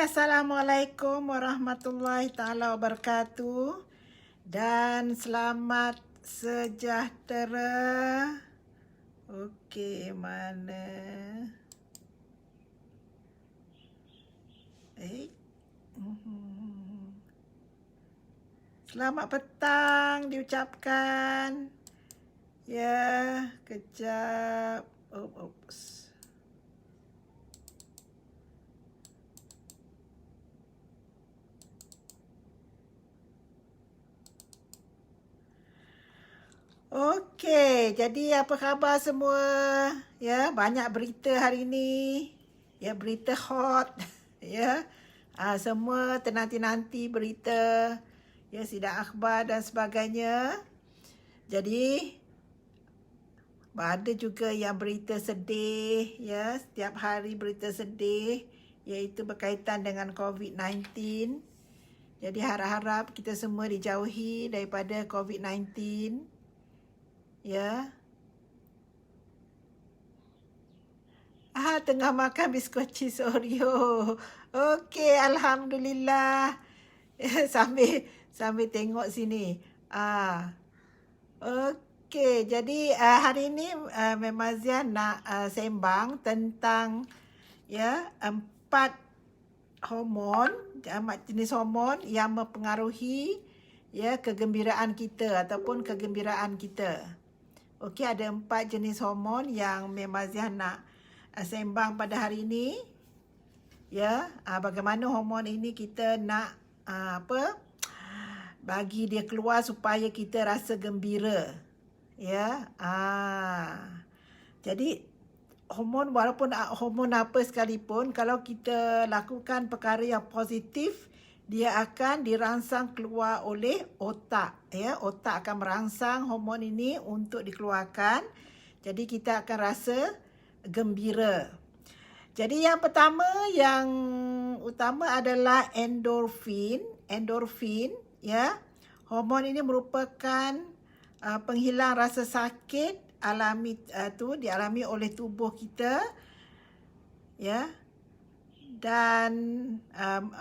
Assalamualaikum warahmatullahi taala wabarakatuh dan selamat sejahtera. Okey, mana? Selamat petang diucapkan. Ya, kejap. Oops. Okey, jadi apa khabar semua? Ya, banyak berita hari ini. Ya, berita hot. Ya, semua tenanti-nanti berita. Ya, sidang akhbar dan sebagainya. Jadi, ada juga yang berita sedih. Ya, setiap hari berita sedih. Iaitu berkaitan dengan COVID-19. Jadi, harap-harap kita semua dijauhi daripada COVID-19. Ya. Tengah makan biskut cheese Oreo. Okey, alhamdulillah. Sambil tengok sini. Okey, jadi hari ini Memang Zian nak sembang tentang 4 jenis hormon yang mempengaruhi kegembiraan kita ataupun kegembiraan kita. Okey, ada 4 jenis hormon yang Memang Zian nak sembang pada hari ini. Ya, bagaimana hormon ini kita nak bagi dia keluar supaya kita rasa gembira. Ya, jadi walaupun hormon apa sekalipun, kalau kita lakukan perkara yang positif, dia akan dirangsang keluar oleh otak. Ya, otak akan merangsang hormon ini untuk dikeluarkan. Jadi kita akan rasa gembira. Jadi yang utama adalah endorfin. Ya, hormon ini merupakan penghilang rasa sakit dialami oleh tubuh kita. Ya. Dan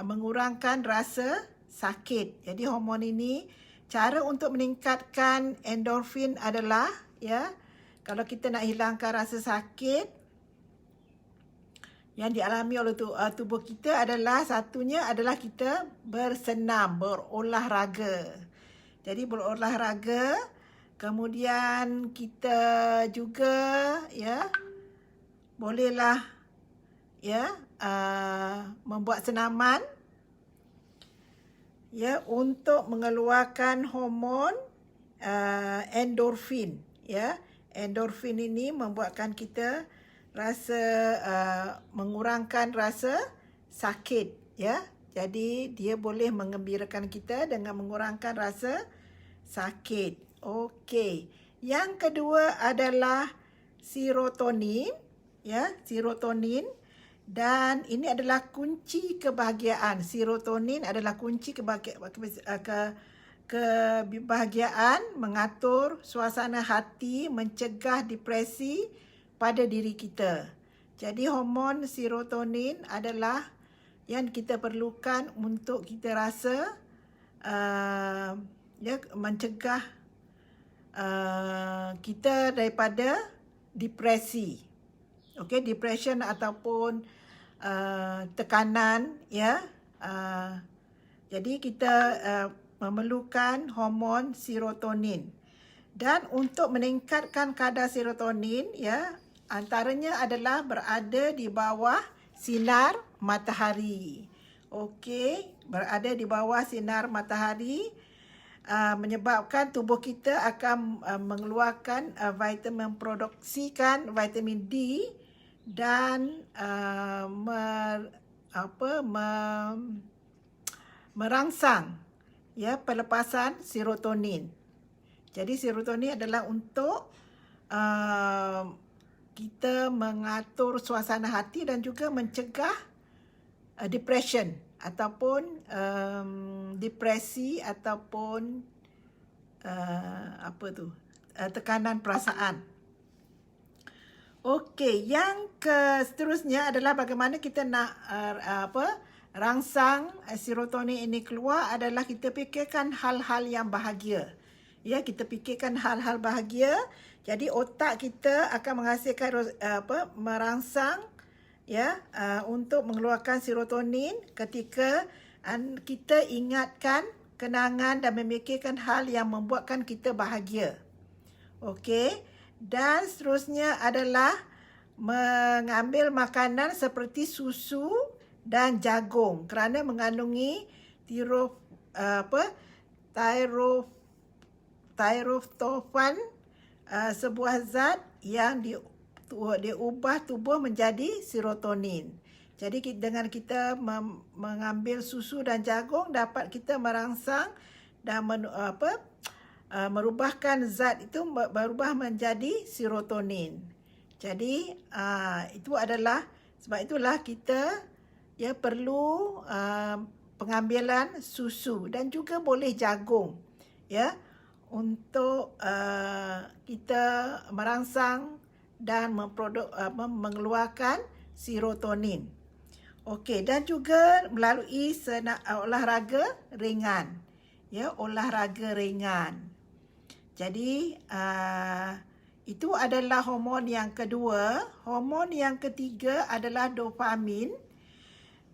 mengurangkan rasa sakit. Jadi hormon ini, cara untuk meningkatkan endorfin adalah kalau kita nak hilangkan rasa sakit yang dialami oleh tubuh kita satunya adalah kita bersenam, berolahraga. Jadi berolahraga, kemudian kita juga bolehlah membuat senaman untuk mengeluarkan hormon endorfin. Endorfin ini membuatkan kita mengurangkan rasa sakit. Jadi dia boleh menggembirakan kita dengan mengurangkan rasa sakit. Okey. Yang kedua adalah serotonin. Serotonin. Dan ini adalah kunci kebahagiaan. Serotonin adalah kunci kebahagiaan, mengatur suasana hati, mencegah depresi pada diri kita. Jadi hormon serotonin adalah yang kita perlukan untuk kita rasa mencegah kita daripada depresi. Okey, depression ataupun tekanan. Jadi kita memerlukan hormon serotonin. Dan untuk meningkatkan kadar serotonin, antaranya adalah berada di bawah sinar matahari. Okey, berada di bawah sinar matahari menyebabkan tubuh kita akan mengeluarkan memproduksikan vitamin D dan merangsang pelepasan serotonin. Jadi serotonin adalah untuk kita mengatur suasana hati dan juga mencegah depression ataupun depresi ataupun tekanan perasaan. Okey, yang seterusnya adalah bagaimana kita nak rangsang serotonin ini keluar adalah kita fikirkan hal-hal yang bahagia. Ya, kita fikirkan hal-hal bahagia. Jadi otak kita akan menghasilkan merangsang ya untuk mengeluarkan serotonin ketika kita ingatkan kenangan dan memikirkan hal yang membuatkan kita bahagia. Okey. Dan seterusnya adalah mengambil makanan seperti susu dan jagung kerana mengandungi tryptophan, sebuah zat yang diubah tubuh menjadi serotonin. Jadi dengan kita mengambil susu dan jagung dapat kita merangsang dan merubahkan zat itu berubah menjadi serotonin. Jadi itu adalah sebab itulah kita ya perlu pengambilan susu dan juga boleh jagung ya untuk kita merangsang dan mengeluarkan serotonin. Okey, dan juga melalui olahraga ringan. Ya, olahraga ringan. Jadi itu adalah hormon yang kedua. Hormon yang ketiga adalah dopamin.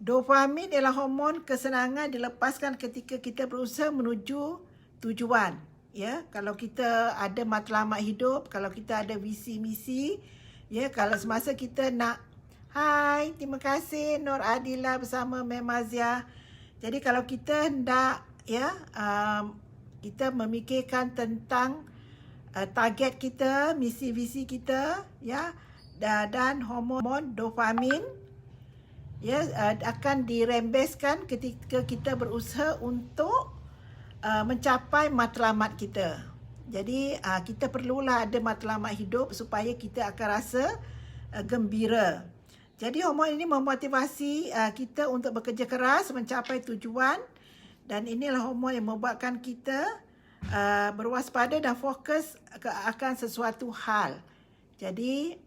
Dopamin adalah hormon kesenangan dilepaskan ketika kita berusaha menuju tujuan. Ya, kalau kita ada matlamat hidup, kalau kita ada visi misi, ya, kalau semasa kita nak hai, terima kasih Nur Adila bersama Memazia. Jadi kalau kita hendak ya kita memikirkan tentang target kita, misi visi kita ya dan hormon dopamin ya akan dirembeskan ketika kita berusaha untuk mencapai matlamat kita. Jadi kita perlulah ada matlamat hidup supaya kita akan rasa gembira. Jadi hormon ini memotivasi kita untuk bekerja keras mencapai tujuan dan inilah hormon yang membuatkan kita berwaspada dan fokus akan sesuatu hal. Jadi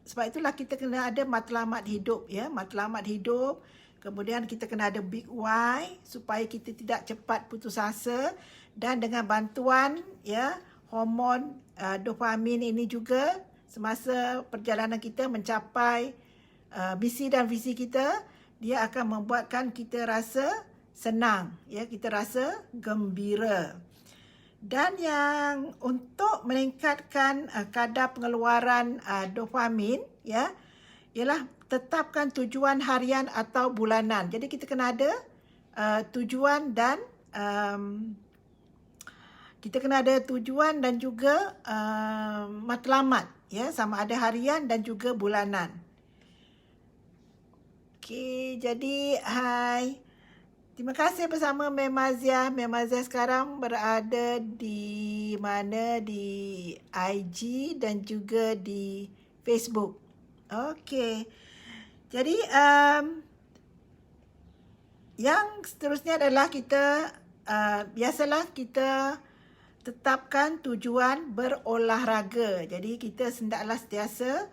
sebab itulah kita kena ada matlamat hidup ya, matlamat hidup. Kemudian kita kena ada big why supaya kita tidak cepat putus asa dan dengan bantuan ya hormon dopamin ini juga semasa perjalanan kita mencapai misi dan visi kita, dia akan membuatkan kita rasa senang ya, kita rasa gembira. Dan yang untuk meningkatkan kadar pengeluaran dopamin ya ialah tetapkan tujuan harian atau bulanan. Jadi kita kena ada tujuan dan kita kena ada tujuan dan juga matlamat ya, sama ada harian dan juga bulanan. Okey, jadi hai. Terima kasih bersama Memazia. Memazia sekarang berada di mana? Di IG dan juga di Facebook. Okey. Jadi yang seterusnya adalah kita biasalah kita tetapkan tujuan berolahraga. Jadi kita hendaklah sentiasa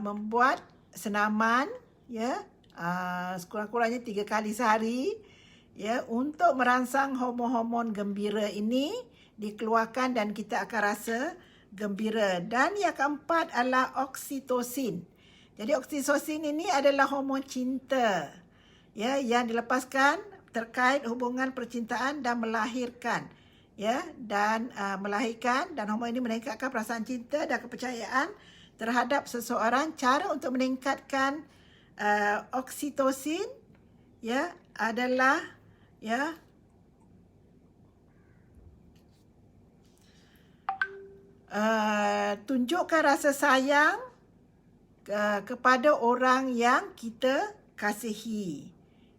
membuat senaman ya sekurang-kurangnya 3 kali sehari ya untuk merangsang hormon-hormon gembira ini dikeluarkan dan kita akan rasa gembira. Dan yang keempat adalah oksitosin. Jadi oksitosin ini adalah hormon cinta ya yang dilepaskan terkait hubungan percintaan dan melahirkan ya dan melahirkan, dan hormon ini meningkatkan perasaan cinta dan kepercayaan terhadap seseorang. Cara untuk meningkatkan oksitosin ya adalah ya tunjukkan rasa sayang kepada orang yang kita kasihi.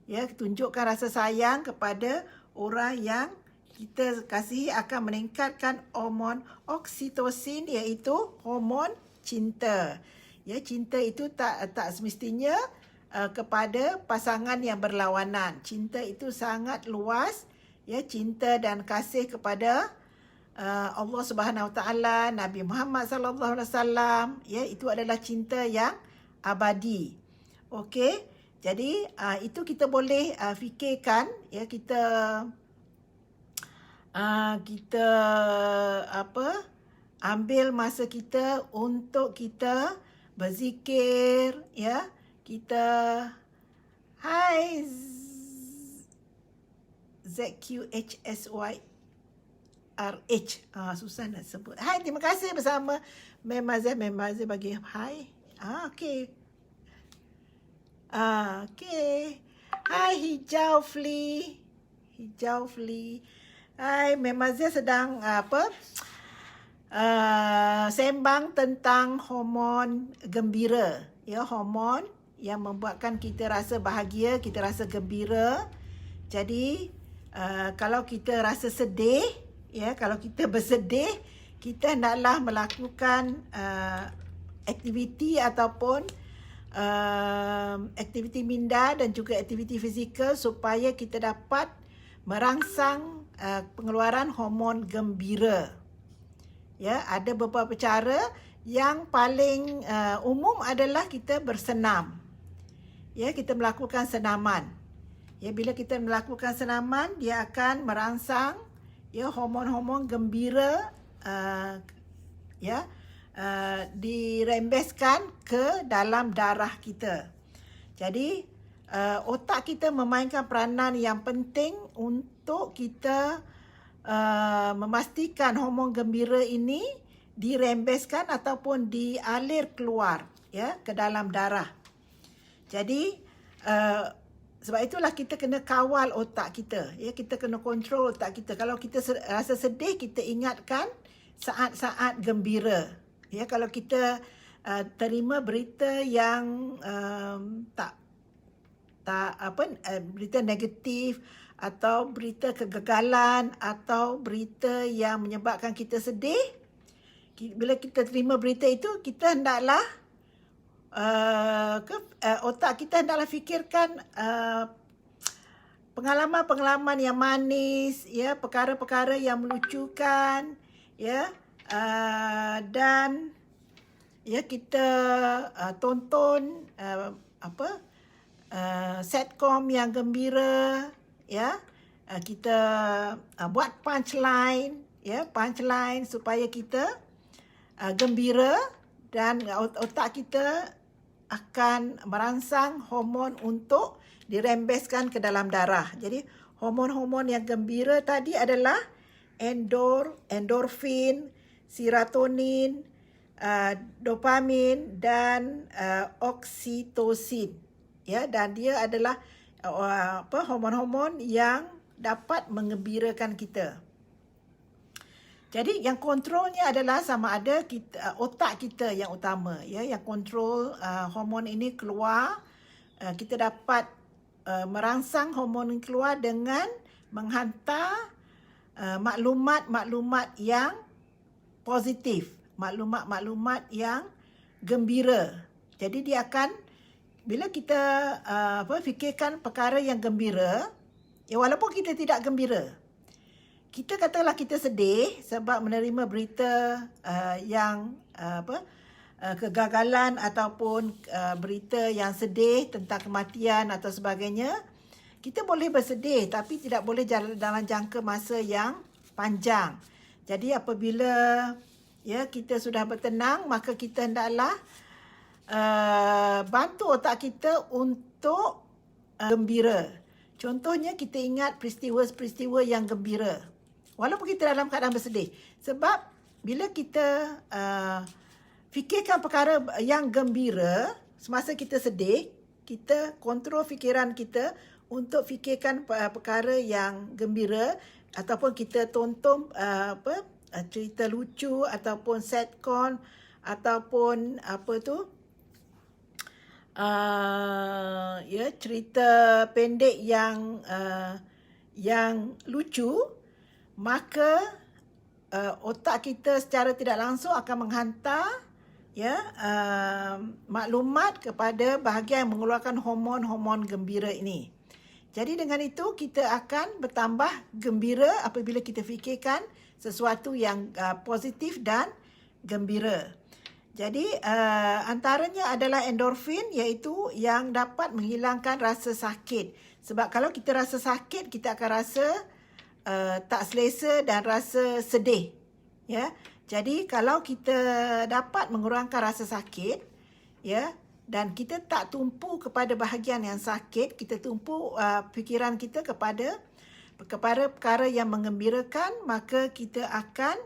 Ya, tunjukkan rasa sayang kepada orang yang kita kasihi akan meningkatkan hormon oksitosin, iaitu hormon cinta. Ya, cinta itu tak semestinya kepada pasangan yang berlawanan. Cinta itu sangat luas. Ya, cinta dan kasih kepada Allah Subhanahu Wa Taala, Nabi Muhammad Sallallahu Alaihi Wasallam. Ya, itu adalah cinta yang abadi. Okey. Jadi itu kita boleh fikirkan, ya, kita ambil masa kita untuk kita berzikir, ya. Kita hai ZQHSYRH. Susah nak sebut. Hai, terima kasih bersama Memazah bagi hai. Okey. Okey. Hai Hijau Fli. Hai, Memazah sedang sembang tentang hormon gembira. Ya, hormon yang membuatkan kita rasa bahagia, kita rasa gembira. Jadi, kalau kita rasa sedih, ya, kalau kita bersedih, kita hendaklah melakukan aktiviti ataupun aktiviti minda dan juga aktiviti fizikal supaya kita dapat merangsang pengeluaran hormon gembira. Ya, ada beberapa cara. Yang paling umum adalah kita bersenam. Ya, kita melakukan senaman. Ya, bila kita melakukan senaman, dia akan merangsang, ya, hormon-hormon gembira dirembeskan ke dalam darah kita. Jadi otak kita memainkan peranan yang penting untuk kita memastikan hormon gembira ini dirembeskan ataupun dialir keluar, ya, ke dalam darah. Jadi sebab itulah kita kena kawal otak kita, ya, kita kena kontrol otak kita. Kalau kita rasa sedih, kita ingatkan saat-saat gembira. Ya, kalau kita terima berita yang berita negatif atau berita kegagalan atau berita yang menyebabkan kita sedih, bila kita terima berita itu, kita hendaklah otak kita hendaklah fikirkan pengalaman-pengalaman yang manis, ya, perkara-perkara yang melucukan, ya, dan ya, kita tonton sitcom yang gembira, ya. Kita buat punchline, ya, punchline supaya kita gembira, dan otak kita akan merangsang hormon untuk dirembeskan ke dalam darah. Jadi hormon-hormon yang gembira tadi adalah endorfin, serotonin, dopamin dan oksitosin. Ya, dan dia adalah hormon-hormon yang dapat mengembirakan kita. Jadi yang kontrolnya adalah sama ada otak kita yang utama, ya, yang kontrol hormon ini keluar. Kita dapat merangsang hormon ini keluar dengan menghantar maklumat-maklumat yang positif, maklumat-maklumat yang gembira. Jadi dia akan, bila kita fikirkan perkara yang gembira, ya, walaupun kita tidak gembira, kita katalah kita sedih sebab menerima berita yang kegagalan ataupun berita yang sedih tentang kematian atau sebagainya, kita boleh bersedih tapi tidak boleh dalam jangka masa yang panjang. Jadi apabila, ya, kita sudah bertenang, maka kita hendaklah bantu otak kita untuk gembira. Contohnya, kita ingat peristiwa-peristiwa yang gembira walaupun kita dalam keadaan bersedih. Sebab bila kita fikirkan perkara yang gembira semasa kita sedih, kita kontrol fikiran kita untuk fikirkan perkara yang gembira, ataupun kita tonton cerita lucu ataupun sitcom ataupun cerita pendek yang lucu, maka otak kita secara tidak langsung akan menghantar, ya, maklumat kepada bahagian yang mengeluarkan hormon-hormon gembira ini. Jadi dengan itu kita akan bertambah gembira apabila kita fikirkan sesuatu yang positif dan gembira. Jadi antaranya adalah endorfin, iaitu yang dapat menghilangkan rasa sakit. Sebab kalau kita rasa sakit, kita akan rasa tak selesa dan rasa sedih. Ya. Jadi kalau kita dapat mengurangkan rasa sakit, ya, dan kita tak tumpu kepada bahagian yang sakit, kita tumpu fikiran kita kepada perkara yang menggembirakan, maka kita akan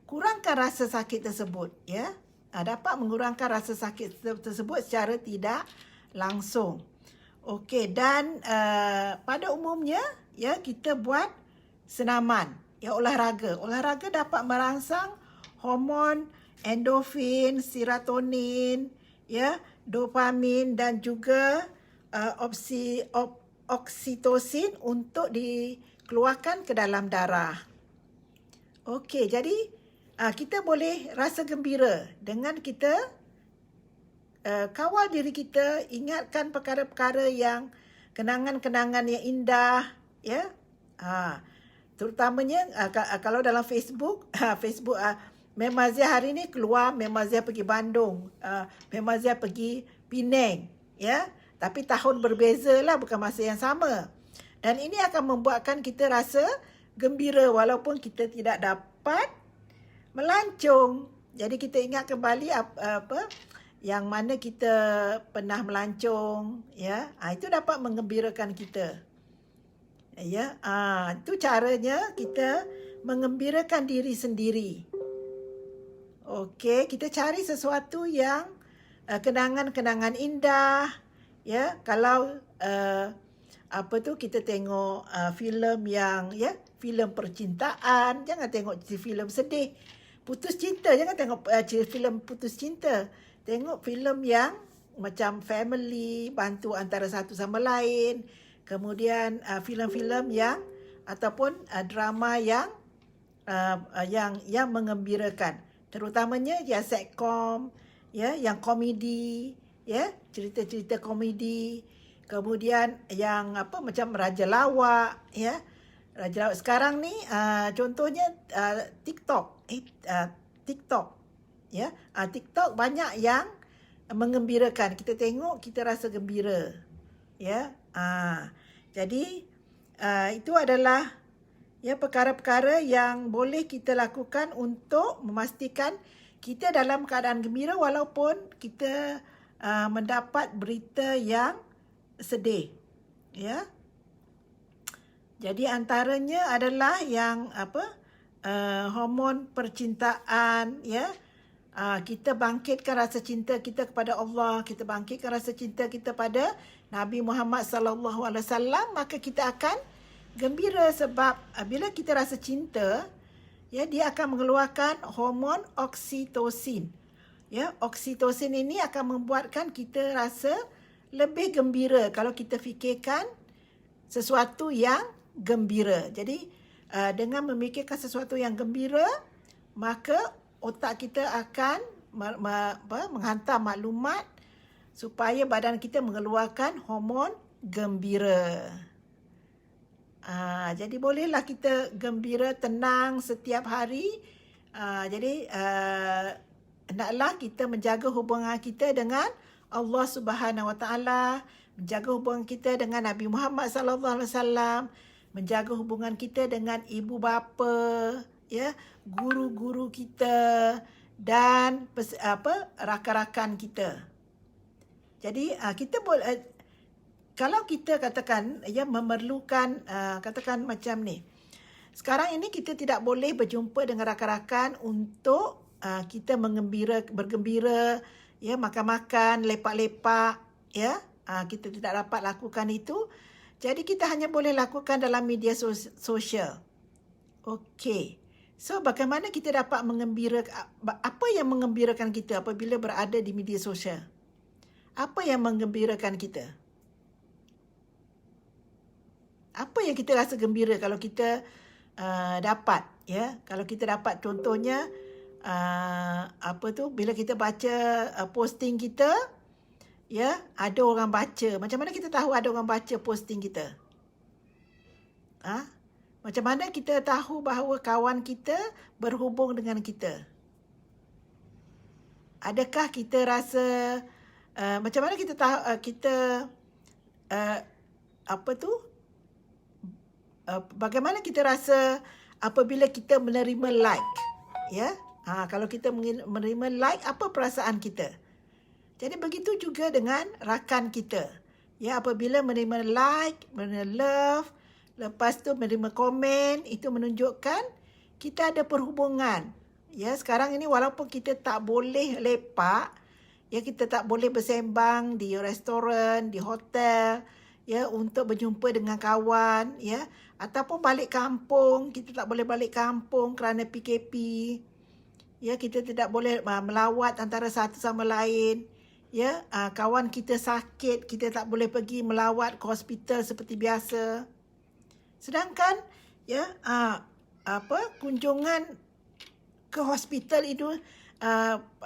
kurangkan rasa sakit tersebut, ya. Dapat mengurangkan rasa sakit tersebut secara tidak langsung. Okey, dan pada umumnya, ya, kita buat senaman, ya, olahraga. Olahraga dapat merangsang hormon endorfin, serotonin, ya, dopamin dan juga oksitosin untuk dikeluarkan ke dalam darah. Okey, jadi kita boleh rasa gembira dengan kita kawal diri kita, ingatkan perkara-perkara yang kenangan-kenangan yang indah, ya. Terutamanya kalau dalam Facebook, Facebook Mem Mazia hari ni keluar, Mem Mazia pergi Bandung, Mem Mazia pergi Penang, ya. Tapi tahun berbeza lah, bukan masa yang sama. Dan ini akan membuatkan kita rasa gembira walaupun kita tidak dapat melancong. Jadi kita ingat kembali apa yang mana kita pernah melancong, ya. Itu dapat menggembirakan kita. Ya, itu caranya kita mengembirakan diri sendiri. Okey, kita cari sesuatu yang kenangan-kenangan indah, ya. Kalau kita tengok filem yang, ya, filem percintaan, jangan tengok filem sedih. Putus cinta, jangan tengok filem putus cinta. Tengok filem yang macam family, bantu antara satu sama lain. Kemudian filem-filem yang ataupun drama yang mengembirakan. Terutamanya yang sitcom, ya, yang komedi, ya, cerita-cerita komedi. Kemudian yang macam Raja Lawak, ya. Raja Lawak sekarang ni contohnya TikTok. TikTok, ya. TikTok banyak yang mengembirakan. Kita tengok, kita rasa gembira, ya. Jadi itu adalah, ya, perkara-perkara yang boleh kita lakukan untuk memastikan kita dalam keadaan gembira walaupun kita mendapat berita yang sedih, ya. Jadi antaranya adalah yang hormon percintaan, ya. Kita bangkitkan rasa cinta kita kepada Allah, kita bangkitkan rasa cinta kita pada Nabi Muhammad sallallahu alaihi wasallam, maka kita akan gembira sebab bila kita rasa cinta, ya, dia akan mengeluarkan hormon oksitosin. Ya, oksitosin ini akan membuatkan kita rasa lebih gembira kalau kita fikirkan sesuatu yang gembira. Jadi dengan memikirkan sesuatu yang gembira, maka otak kita akan menghantar maklumat supaya badan kita mengeluarkan hormon gembira. Jadi bolehlah kita gembira, tenang setiap hari. Jadi hendaklah kita menjaga hubungan kita dengan Allah Subhanahu Wa Taala, menjaga hubungan kita dengan Nabi Muhammad sallallahu alaihi wasallam, menjaga hubungan kita dengan ibu bapa, ya, guru-guru kita dan rakan-rakan kita. Jadi kita boleh, kalau kita katakan, ya, memerlukan, katakan macam ni. Sekarang ini kita tidak boleh berjumpa dengan rakan-rakan untuk kita bergembira, ya, makan-makan, lepak-lepak, ya. Kita tidak dapat lakukan itu. Jadi kita hanya boleh lakukan dalam media sosial. Okey. So bagaimana kita dapat apa yang mengembirakan kita apabila berada di media sosial? Apa yang menggembirakan kita? Apa yang kita rasa gembira kalau kita dapat, ya? Kalau kita dapat, contohnya bila kita baca posting kita, ya, ada orang baca. Macam mana kita tahu ada orang baca posting kita? Macam mana kita tahu bahawa kawan kita berhubung dengan kita? Adakah kita rasa macam mana kita tahu uh, apa tu bagaimana kita rasa apabila kita menerima like, ya? Kalau kita menerima like, apa perasaan kita? Jadi begitu juga dengan rakan kita. Ya, apabila menerima like, menerima love, lepas tu menerima komen, itu menunjukkan kita ada perhubungan. Ya, sekarang ini walaupun kita tak boleh lepak, ya, kita tak boleh bersembang di restoran, di hotel, ya, untuk berjumpa dengan kawan, ya, ataupun balik kampung, kita tak boleh balik kampung kerana PKP. Ya, kita tidak boleh melawat antara satu sama lain. Ya, kawan kita sakit, kita tak boleh pergi melawat ke hospital seperti biasa. Sedangkan ya, kunjungan ke hospital itu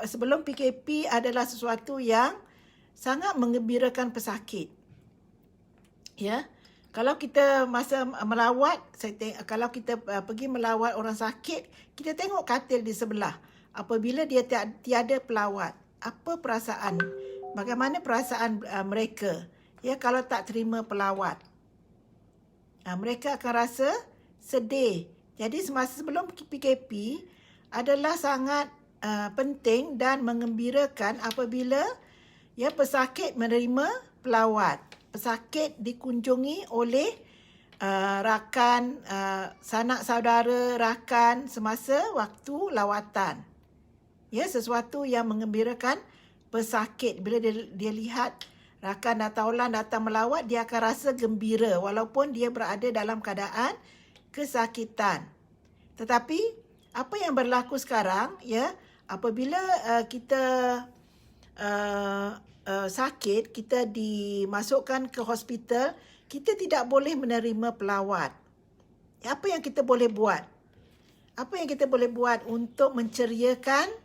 sebelum PKP adalah sesuatu yang sangat menggembirakan pesakit. Ya, kalau kita masa melawat, kalau kita pergi melawat orang sakit, kita tengok katil di sebelah. Apabila dia tiada pelawat, apa perasaan? Bagaimana perasaan mereka? Ya, kalau tak terima pelawat, mereka akan rasa sedih. Jadi semasa sebelum PKP adalah sangat penting dan menggembirakan apabila ya pesakit menerima pelawat. Pesakit dikunjungi oleh rakan, sanak saudara, rakan semasa waktu lawatan. Ya, sesuatu yang menggembirakan pesakit. Bila dia lihat rakan atau orang datang melawat, dia akan rasa gembira walaupun dia berada dalam keadaan kesakitan. Tetapi apa yang berlaku sekarang, ya, apabila kita sakit, kita dimasukkan ke hospital, kita tidak boleh menerima pelawat. Apa yang kita boleh buat? Apa yang kita boleh buat untuk menceriakan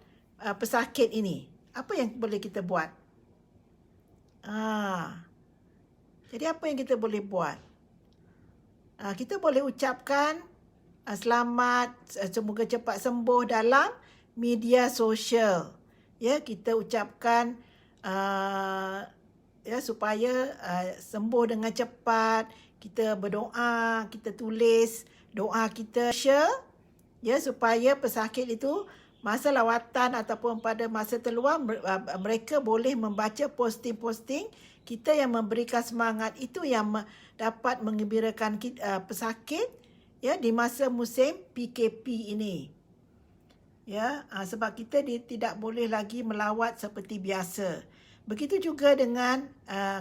pesakit ini? Apa yang boleh kita buat? Jadi apa yang kita boleh buat? Kita boleh ucapkan selamat, semoga cepat sembuh dalam media sosial. Ya, kita ucapkan ya, supaya sembuh dengan cepat. Kita berdoa, kita tulis doa kita, share, ya, supaya pesakit itu masa lawatan ataupun pada masa terluar, mereka boleh membaca posting-posting kita yang memberikan semangat. Itu yang dapat menggembirakan pesakit, ya, di masa musim PKP ini. Ya, sebab kita tidak boleh lagi melawat seperti biasa. Begitu juga dengan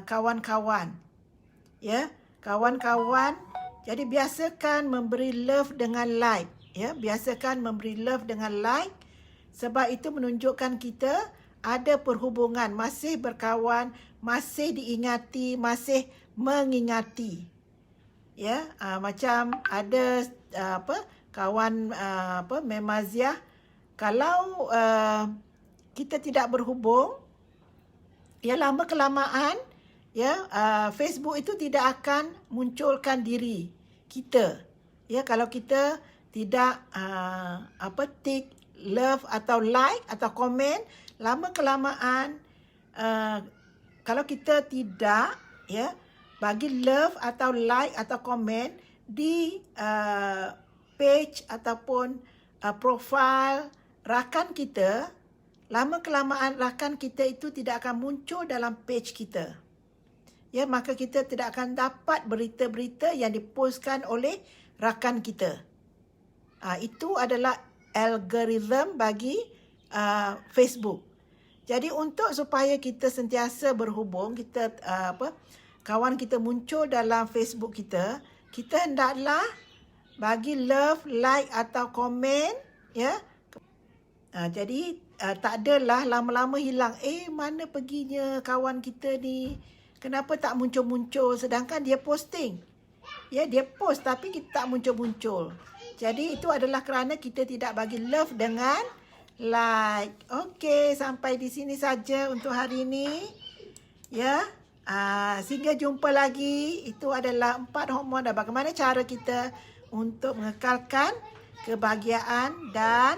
kawan-kawan. Ya, kawan-kawan, jadi biasakan memberi love dengan like. Ya, biasakan memberi love dengan like. Sebab itu menunjukkan kita ada perhubungan, masih berkawan, masih diingati, masih mengingati. Ya, macam ada kawan Memaziah, kalau kita tidak berhubung, ya, lama kelamaan, ya, Facebook itu tidak akan munculkan diri kita. Ya, kalau kita tidak tick love atau like atau komen, lama kelamaan kalau kita tidak, ya, bagi love atau like atau komen di page ataupun profil rakan kita, lama kelamaan rakan kita itu tidak akan muncul dalam page kita. Ya, maka kita tidak akan dapat berita-berita yang dipostkan oleh rakan kita. Itu adalah algoritma bagi Facebook. Jadi untuk supaya kita sentiasa berhubung, kita kawan kita muncul dalam Facebook kita, kita hendaklah bagi love, like atau komen, ya. Jadi tak adalah lama-lama hilang. Mana perginya kawan kita ni? Kenapa tak muncul-muncul? Sedangkan dia posting. Ya, dia post tapi kita tak muncul-muncul. Jadi itu adalah kerana kita tidak bagi love dengan like. Okey, sampai di sini saja untuk hari ini. Ya. Sehingga jumpa lagi. Itu adalah 4 hormon dan bagaimana cara kita untuk mengekalkan kebahagiaan dan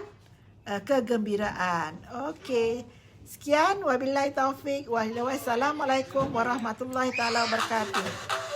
kegembiraan. Okey. Sekian, wabillahi taufik. Wassalamualaikum warahmatullahi taala wabarakatuh.